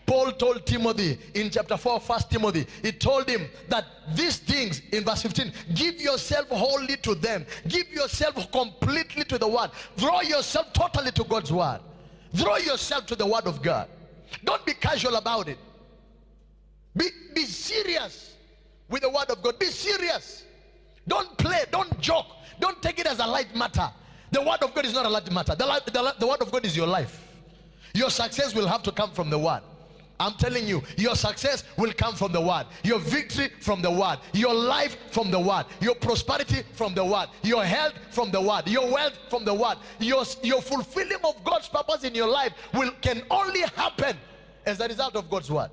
Paul told Timothy in chapter 4, 1 Timothy, he told him that these things, in verse 15, give yourself wholly to them. Give yourself completely to the word. Throw yourself totally to God's word. Throw yourself to the word of God. Don't be casual about it. Be serious with the word of God. Be serious. Don't play, don't joke, don't take it as a light matter. The word of God is not a light matter. The word of God is your life. Your success will have to come from the word. I'm telling you, your success will come from the word. Your victory from the word. Your life from the word. Your prosperity from the word. Your health from the word. Your wealth from the word. Your fulfilling of God's purpose in your life can only happen as a result of God's word.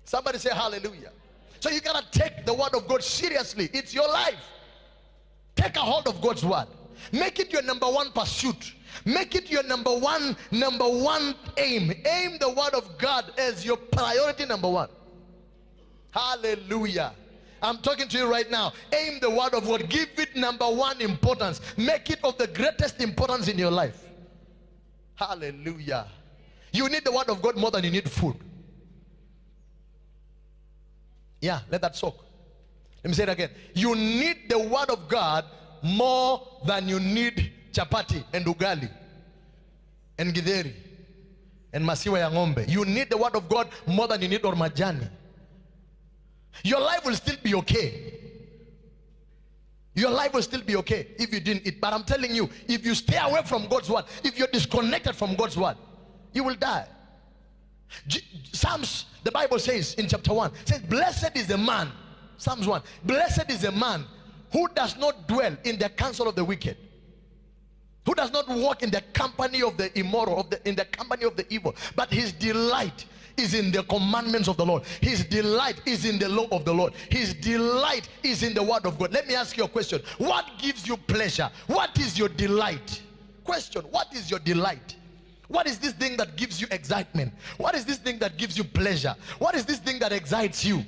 Somebody say hallelujah. So you gotta take the word of God seriously. It's your life. Take a hold of God's word. Make it your number one pursuit. Make it your number one aim. Aim the word of God as your priority number one. Hallelujah. I'm talking to you right now. Aim the word of God. Give it number one importance. Make it of the greatest importance in your life. Hallelujah. You need the word of God more than you need food. Yeah, let that soak. Let me say it again. You need the word of God more than you need chapati and ugali and githeri and masiwa ya ng'ombe. You need the word of God more than you need ormajani. Your life will still be okay. Your life will still be okay if you didn't eat. But I'm telling you, if you stay away from God's word, if you're disconnected from God's word, you will die. Psalms, the Bible says in chapter 1, says, blessed is the man, Psalms 1, blessed is the man who does not dwell in the counsel of the wicked, who does not walk in the company of the immoral, in the company of the evil, but his delight is in the commandments of the Lord. His delight is in the law of the Lord. His delight is in the word of God. Let me ask you a question. What gives you pleasure? What is your delight? Question, what is your delight? What is this thing that gives you excitement? What is this thing that gives you pleasure? What is this thing that excites you?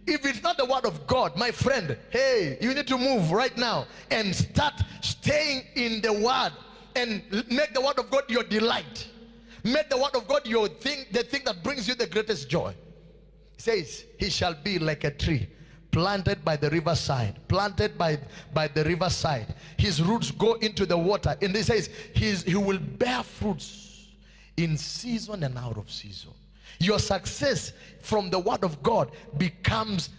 If it's not the word of God, my friend, hey, you need to move right now and start staying in the word and make the word of God your delight. Make the word of God your thing, the thing that brings you the greatest joy. It says, he shall be like a tree planted by the riverside, planted by the riverside. His roots go into the water. And it says, he will bear fruits in season and out of season. Your success from the word of God becomes